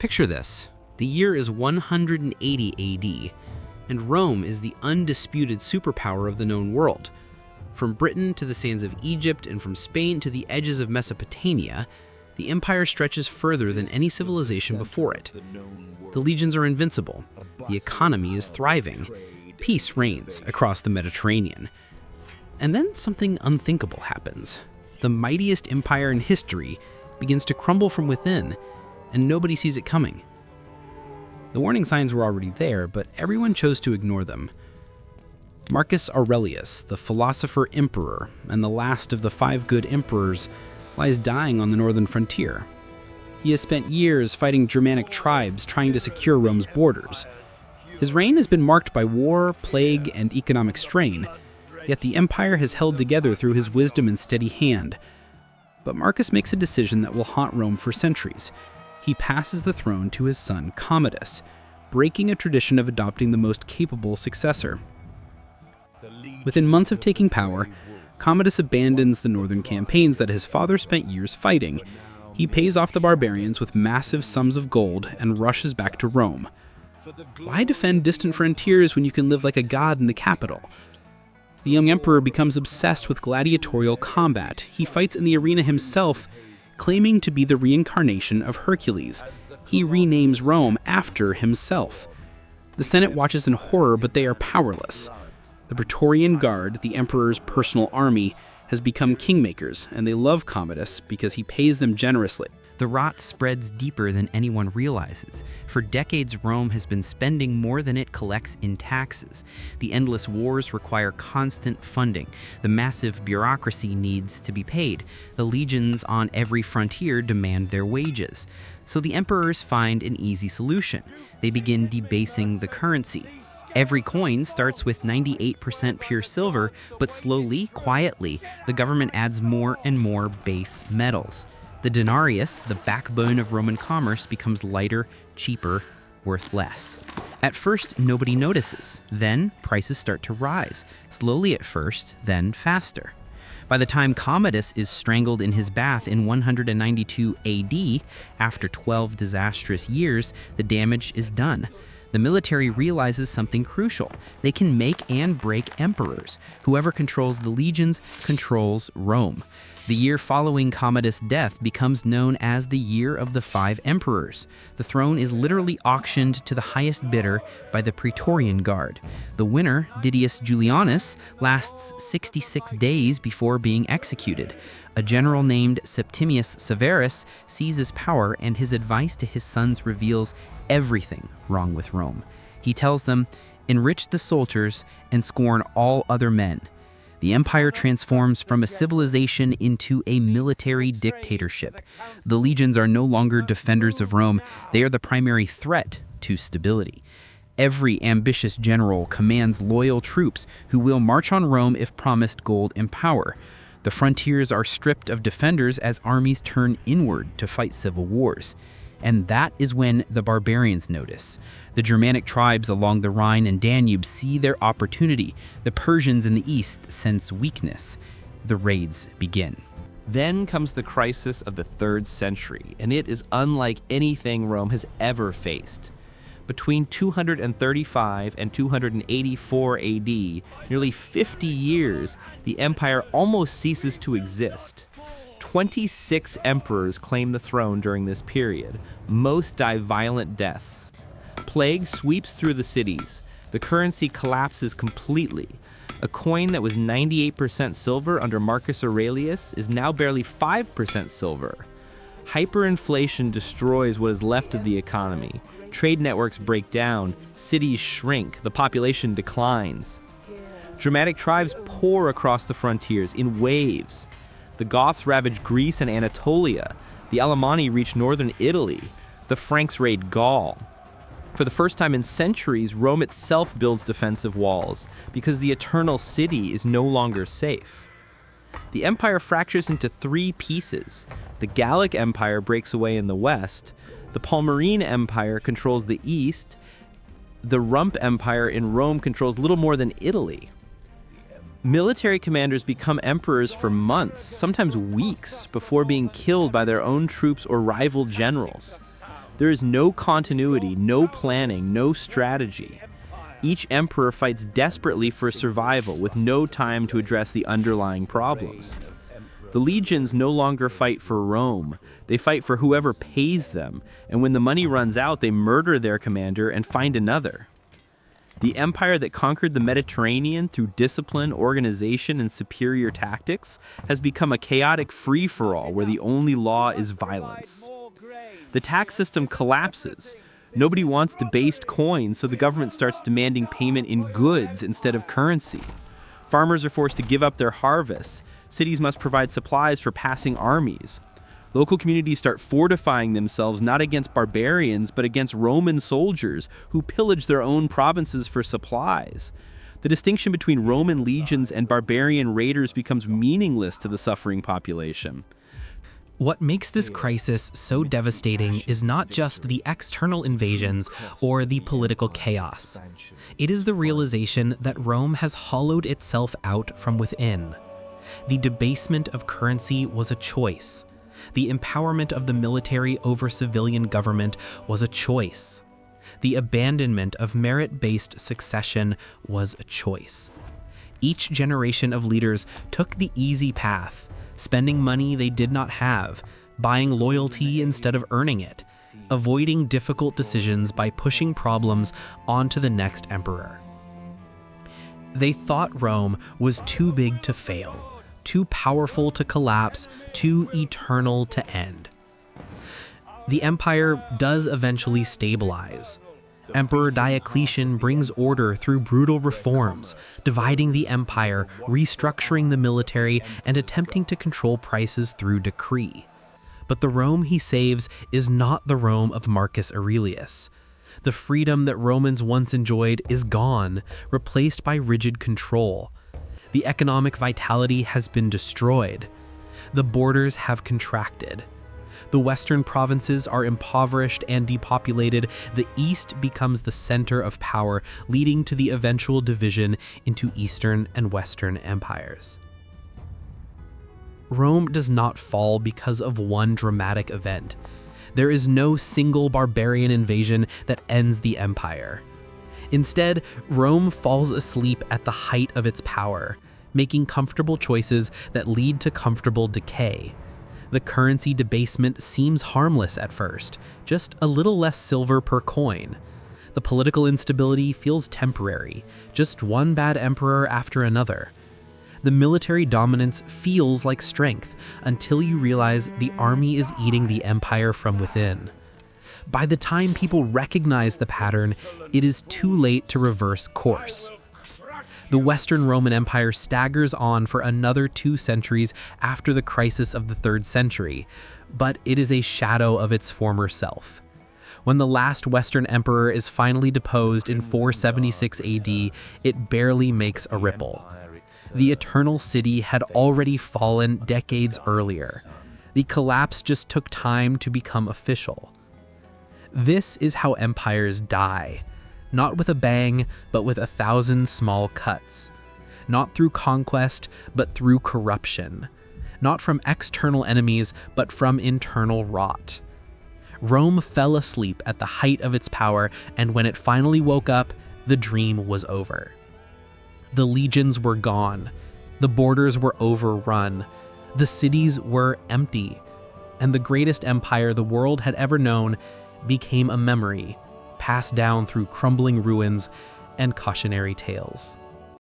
Picture this. The year is 180 AD, and Rome is the undisputed superpower of the known world. From Britain to the sands of Egypt and from Spain to the edges of Mesopotamia, the empire stretches further than any civilization before it. The legions are invincible. The economy is thriving. Peace reigns across the Mediterranean. And then something unthinkable happens. The mightiest empire in history begins to crumble from within, and nobody sees it coming. The warning signs were already there, but everyone chose to ignore them. Marcus Aurelius, the philosopher emperor and the last of the 5 good emperors, lies dying on the northern frontier. He has spent years fighting Germanic tribes trying to secure Rome's borders. His reign has been marked by war, plague, and economic strain, yet the empire has held together through his wisdom and steady hand. But Marcus makes a decision that will haunt Rome for centuries. He passes the throne to his son Commodus, breaking a tradition of adopting the most capable successor. Within months of taking power, Commodus abandons the northern campaigns that his father spent years fighting. He pays off the barbarians with massive sums of gold and rushes back to Rome. Why defend distant frontiers when you can live like a god in the capital? The young emperor becomes obsessed with gladiatorial combat. He fights in the arena himself, claiming to be the reincarnation of Hercules. He renames Rome after himself. The Senate watches in horror, but they are powerless. The Praetorian Guard, the emperor's personal army, has become kingmakers, and they love Commodus because he pays them generously. The rot spreads deeper than anyone realizes. For decades, Rome has been spending more than it collects in taxes. The endless wars require constant funding. The massive bureaucracy needs to be paid. The legions on every frontier demand their wages. So the emperors find an easy solution. They begin debasing the currency. Every coin starts with 98% pure silver, but slowly, quietly, the government adds more and more base metals. The denarius, the backbone of Roman commerce, becomes lighter, cheaper, worth less. At first, nobody notices. Then, prices start to rise, slowly at first, then faster. By the time Commodus is strangled in his bath in 192 AD, after 12 disastrous years, the damage is done. The military realizes something crucial. They can make and break emperors. Whoever controls the legions controls Rome. The year following Commodus' death becomes known as the Year of the 5 Emperors. The throne is literally auctioned to the highest bidder by the Praetorian Guard. The winner, Didius Julianus, lasts 66 days before being executed. A general named Septimius Severus seizes power, and his advice to his sons reveals everything wrong with Rome. He tells them, "Enrich the soldiers and scorn all other men." The empire transforms from a civilization into a military dictatorship. The legions are no longer defenders of Rome. They are the primary threat to stability. Every ambitious general commands loyal troops who will march on Rome if promised gold and power. The frontiers are stripped of defenders as armies turn inward to fight civil wars. And that is when the barbarians notice. The Germanic tribes along the Rhine and Danube see their opportunity. The Persians in the east sense weakness. The raids begin. Then comes the crisis of the 3rd century, and it is unlike anything Rome has ever faced. Between 235 and 284 AD, nearly 50 years, the empire almost ceases to exist. 26 emperors claim the throne during this period. Most die violent deaths. Plague sweeps through the cities. The currency collapses completely. A coin that was 98% silver under Marcus Aurelius is now barely 5% silver. Hyperinflation destroys what is left of the economy. Trade networks break down. Cities shrink. The population declines. Germanic tribes pour across the frontiers in waves. The Goths ravage Greece and Anatolia. The Alemanni reach northern Italy. The Franks raid Gaul. For the first time in centuries, Rome itself builds defensive walls because the eternal city is no longer safe. The empire fractures into 3 pieces. The Gallic Empire breaks away in the west. The Palmyrene Empire controls the east. The Rump Empire in Rome controls little more than Italy. Military commanders become emperors for months, sometimes weeks, before being killed by their own troops or rival generals. There is no continuity, no planning, no strategy. Each emperor fights desperately for survival with no time to address the underlying problems. The legions no longer fight for Rome, they fight for whoever pays them, and when the money runs out, they murder their commander and find another. The empire that conquered the Mediterranean through discipline, organization, and superior tactics has become a chaotic free-for-all where the only law is violence. The tax system collapses. Nobody wants debased coins, so the government starts demanding payment in goods instead of currency. Farmers are forced to give up their harvests. Cities must provide supplies for passing armies. Local communities start fortifying themselves not against barbarians, but against Roman soldiers who pillage their own provinces for supplies. The distinction between Roman legions and barbarian raiders becomes meaningless to the suffering population. What makes this crisis so devastating is not just the external invasions or the political chaos. It is the realization that Rome has hollowed itself out from within. The debasement of currency was a choice. The empowerment of the military over civilian government was a choice. The abandonment of merit-based succession was a choice. Each generation of leaders took the easy path, spending money they did not have, buying loyalty instead of earning it, avoiding difficult decisions by pushing problems onto the next emperor. They thought Rome was too big to fail, too powerful to collapse, too eternal to end. The empire does eventually stabilize. Emperor Diocletian brings order through brutal reforms, dividing the empire, restructuring the military, and attempting to control prices through decree. But the Rome he saves is not the Rome of Marcus Aurelius. The freedom that Romans once enjoyed is gone, replaced by rigid control. The economic vitality has been destroyed. The borders have contracted. The western provinces are impoverished and depopulated. The east becomes the center of power, leading to the eventual division into eastern and western empires. Rome does not fall because of one dramatic event. There is no single barbarian invasion that ends the empire. Instead, Rome falls asleep at the height of its power, making comfortable choices that lead to comfortable decay. The currency debasement seems harmless at first, just a little less silver per coin. The political instability feels temporary, just one bad emperor after another. The military dominance feels like strength until you realize the army is eating the empire from within. By the time people recognize the pattern, it is too late to reverse course. The Western Roman Empire staggers on for another 2 centuries after the crisis of the 3rd century, but it is a shadow of its former self. When the last Western emperor is finally deposed in 476 AD, it barely makes a ripple. The Eternal City had already fallen decades earlier. The collapse just took time to become official. This is how empires die. Not with a bang, but with 1,000 small cuts. Not through conquest, but through corruption. Not from external enemies, but from internal rot. Rome fell asleep at the height of its power, and when it finally woke up, the dream was over. The legions were gone. The borders were overrun. The cities were empty. And the greatest empire the world had ever known became a memory, passed down through crumbling ruins and cautionary tales.